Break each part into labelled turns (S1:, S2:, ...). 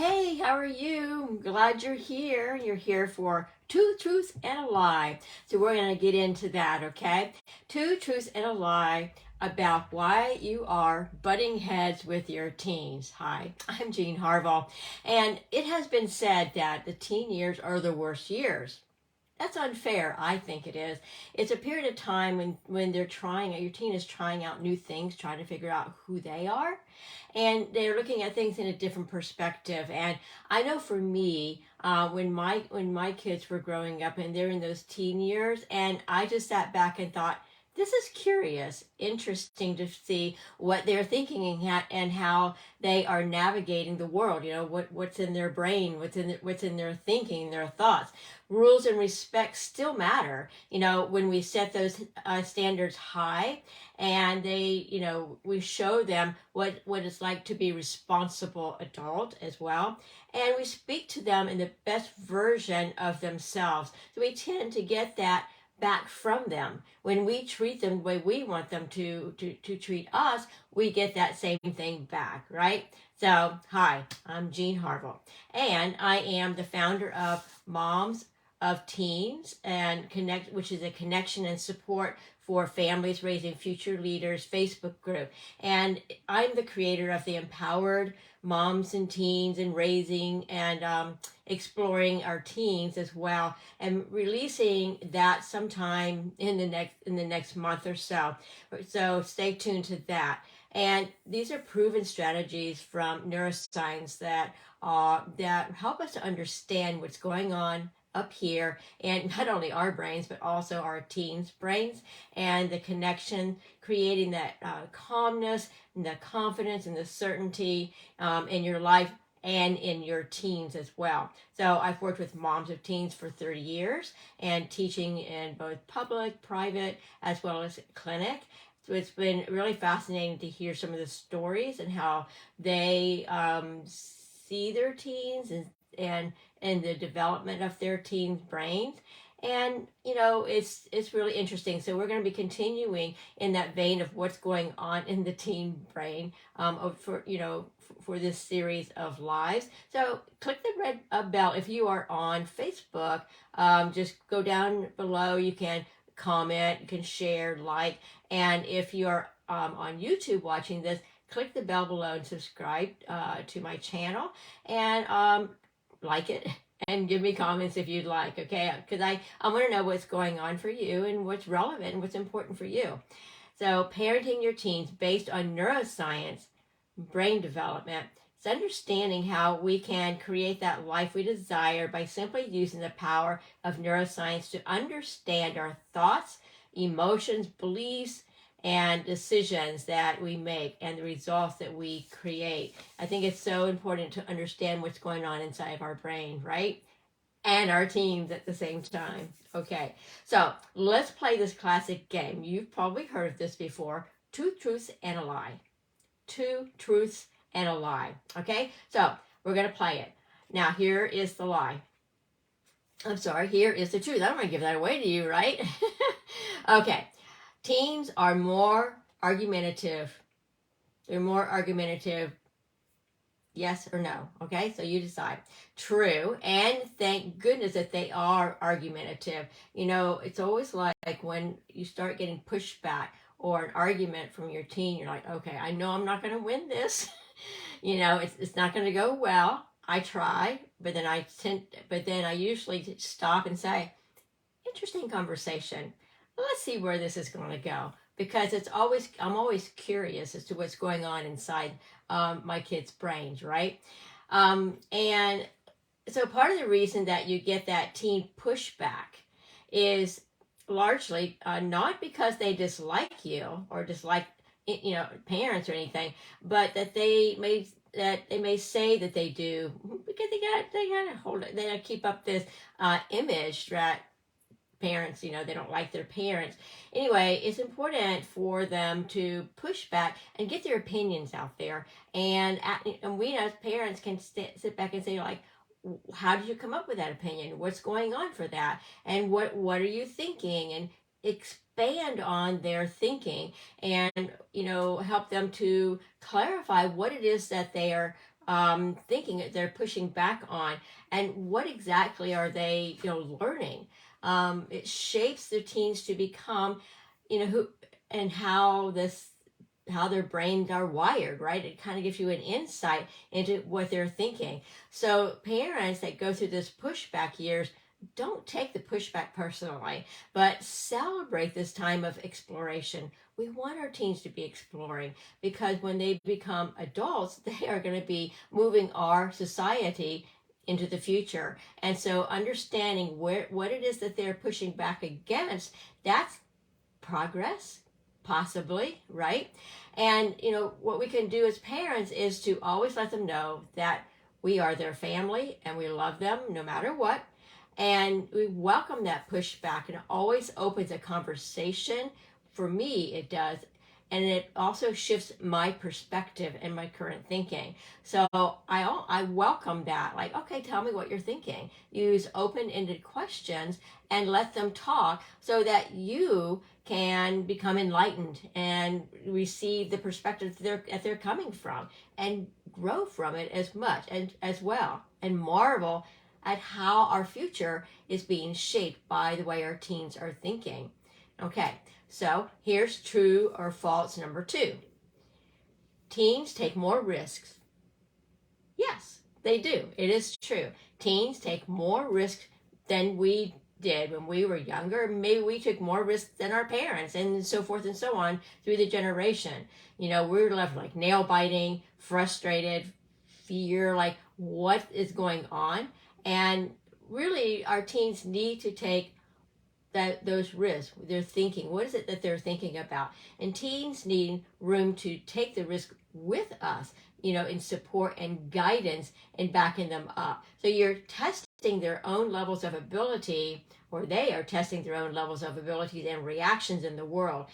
S1: Hey, how are you? I'm glad you're here. You're here for Two Truths and a Lie. So we're going to get into that, okay? Two truths and a lie about why you are butting heads with your teens. Hi, I'm Jean Harville, and it has been said that the teen years are the worst years. That's unfair. I think it is. It's a period of time when they're your teen is trying out new things, trying to figure out who they are, and they're looking at things in a different perspective. And I know for me, when my kids were growing up and they're in those teen years, and I just sat back and thought, this is curious, interesting to see what they're thinking and how they are navigating the world. You know, what's in their brain, what's in their thinking, their thoughts. Rules and respect still matter. You know, when we set those standards high, and we show them what it's like to be responsible adult as well, and we speak to them in the best version of themselves. So we tend to get that back from them. When we treat them the way we want them to treat us, we get that same thing back, right? So, hi, I'm Jean Harville, and I am the founder of Moms of Teens and Connect, which is a connection and support for families raising future leaders Facebook group. And I'm the creator of the Empowered Moms and Teens and Raising and exploring our teens as well, and releasing that sometime in the next month or so. So stay tuned to that. And these are proven strategies from neuroscience that help us to understand what's going on up here, and not only our brains but also our teens' brains, and the connection, creating that calmness and the confidence and the certainty in your life and in your teens as well. So I've worked with moms of teens for 30 years and teaching in both public, private, as well as clinic. So it's been really fascinating to hear some of the stories and how they see their teens and the development of their teens' brains. And it's really interesting. So we're going to be continuing in that vein of what's going on in the teen brain for this series of lives. So click the red bell if you are on Facebook. Just go down below. You can comment, you can share, like, and if you are on YouTube watching this, click the bell below and subscribe to my channel, and like it and give me comments if you'd like, okay? Because I want to know what's going on for you and what's relevant and what's important for you. So parenting your teens based on neuroscience, brain development, it's understanding how we can create that life we desire by simply using the power of neuroscience to understand our thoughts, emotions, beliefs, and decisions that we make and the results that we create. I think it's so important to understand what's going on inside of our brain, right? And our teens at the same time. Okay, so let's play this classic game. You've probably heard of this before. Two truths and a lie. Two truths and a lie. Okay, so we're going to play it. Now, here is the lie. I'm sorry, here is the truth. I don't want to give that away to you, right? Okay. Teens are more argumentative. They're more argumentative. Yes or no? Okay, so you decide. True, and thank goodness that they are argumentative. You know, it's always like when you start getting pushback or an argument from your teen, you're like, okay, I know I'm not going to win this. It's not going to go well. I try, but then I usually stop and say, interesting conversation. Let's see where this is going to go, because I'm always curious as to what's going on inside my kids' brains, right? And so part of the reason that you get that teen pushback is largely not because they dislike you or dislike parents or anything, but that they may say that they do, because they gotta hold it, they gotta keep up this image that parents, they don't like their parents. Anyway, it's important for them to push back and get their opinions out there. And we as parents can sit back and say, like, how did you come up with that opinion? What's going on for that? And what are you thinking? And expand on their thinking and, help them to clarify what it is that they are thinking that they're pushing back on, and what exactly are they, learning? It shapes their teens to become, who and how their brains are wired, right? It kind of gives you an insight into what they're thinking. So parents that go through this pushback years, don't take the pushback personally, but celebrate this time of exploration. We want our teens to be exploring, because when they become adults, they are going to be moving our society into the future. And so understanding what it is that they're pushing back against, that's progress, possibly, right? And what we can do as parents is to always let them know that we are their family and we love them no matter what, and we welcome that pushback, and it always opens a conversation. For me, it does. And it also shifts my perspective and my current thinking. So I welcome that. Like, okay, tell me what you're thinking. Use open-ended questions and let them talk, so that you can become enlightened and receive the perspective that they're coming from, and grow from it as much and as well, and marvel at how our future is being shaped by the way our teens are thinking. Okay, so here's true or false number 2. Teens take more risks. Yes, they do. It is true. Teens take more risks than we did when we were younger. Maybe we took more risks than our parents, and so forth and so on through the generation. We were left like nail biting, frustrated, fear, like what is going on? And really, our teens need to take those risks. They're thinking, what is it that they're thinking about? And teens need room to take the risk with us, in support and guidance and backing them up. So you're testing their own levels of ability, or they are testing their own levels of abilities and reactions in the world.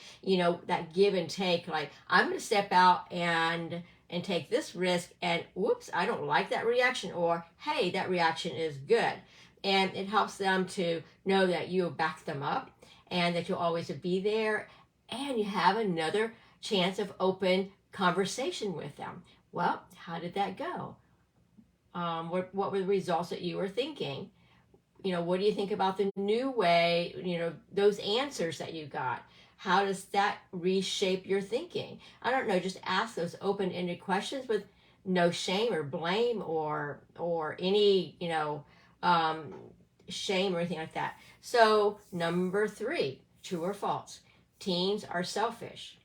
S1: That give and take, like, I'm going to step out and take this risk, and whoops, I don't like that reaction, or hey, that reaction is good. And it helps them to know that you back them up, and that you'll always be there, and you have another chance of open conversation with them. Well, how did that go? What were the results that you were thinking? What do you think about the new way, those answers that you got? How does that reshape your thinking? I don't know, just ask those open-ended questions with no shame or blame or any, shame or anything like that. So number 3, true or false? Teens are selfish.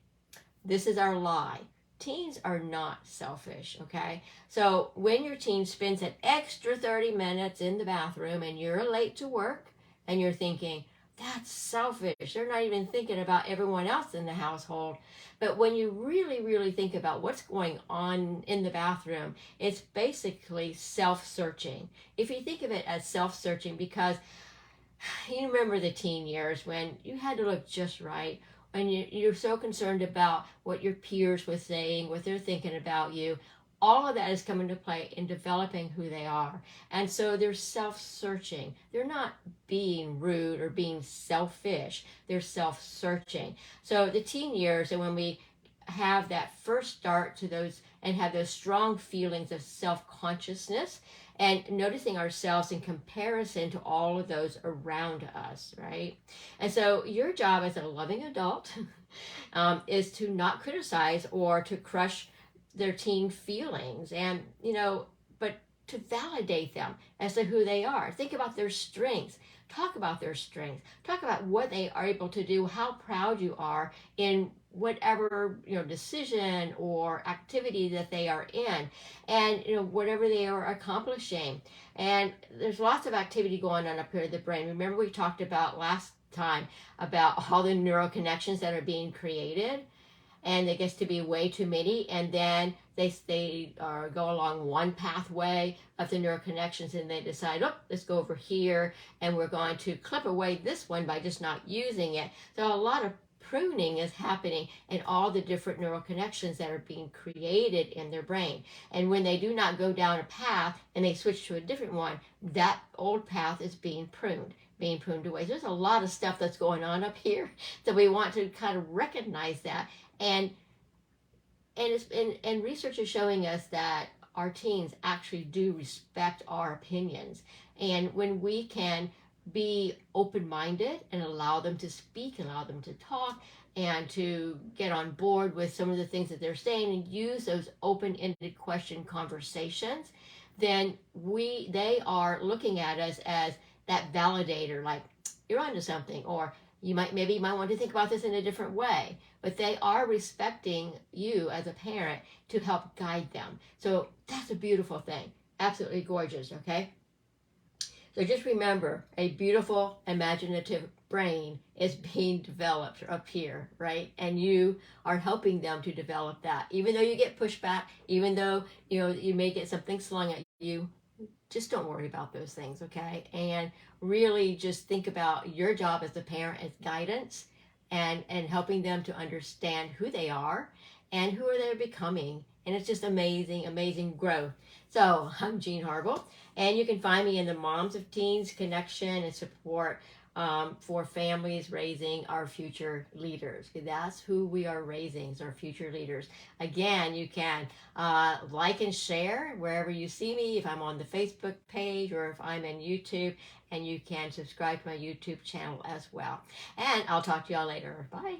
S1: This is our lie. Teens are not selfish, okay? So when your teen spends an extra 30 minutes in the bathroom and you're late to work and you're thinking, that's selfish. They're not even thinking about everyone else in the household. But when you really, really think about what's going on in the bathroom, it's basically self-searching. If you think of it as self-searching, because you remember the teen years when you had to look just right, and you're so concerned about what your peers were saying, what they're thinking about you. All of that is coming to play in developing who they are. And so they're self-searching. They're not being rude or being selfish. They're self-searching. So the teen years, and when we have that first start to those and have those strong feelings of self-consciousness and noticing ourselves in comparison to all of those around us, right? And so your job as a loving adult is to not criticize or to crush their teen feelings, and but to validate them as to who they are. Think about their strengths. Talk about their strengths. Talk about what they are able to do, how proud you are in whatever decision or activity that they are in, and whatever they are accomplishing. And there's lots of activity going on up here in the brain. Remember, we talked about last time about all the neural connections that are being created, and it gets to be way too many, and then they go along one pathway of the neural connections, and they decide, oh, let's go over here, and we're going to clip away this one by just not using it. So a lot of pruning is happening in all the different neural connections that are being created in their brain. And when they do not go down a path and they switch to a different one, that old path is being pruned away. There's a lot of stuff that's going on up here, so we want to kind of recognize that. And research is showing us that our teens actually do respect our opinions. And when we can be open-minded and allow them to speak, allow them to talk, and to get on board with some of the things that they're saying and use those open-ended question conversations, then they are looking at us as that validator, like you're onto something, or maybe you might want to think about this in a different way. But they are respecting you as a parent to help guide them. So that's a beautiful thing. Absolutely gorgeous, okay? So just remember, a beautiful, imaginative brain is being developed up here, right? And you are helping them to develop that. Even though you get pushback, even though you may get something slung at you, just don't worry about those things, okay? And really just think about your job as a parent as guidance and helping them to understand who they are and who are they becoming. And it's just amazing, amazing growth. So I'm Jean Harville, and you can find me in the Moms of Teens connection and support for families raising our future leaders. That's who we are raising, is our future leaders. Again, you can like and share wherever you see me, if I'm on the Facebook page or if I'm in YouTube, and you can subscribe to my YouTube channel as well. And I'll talk to y'all later. Bye.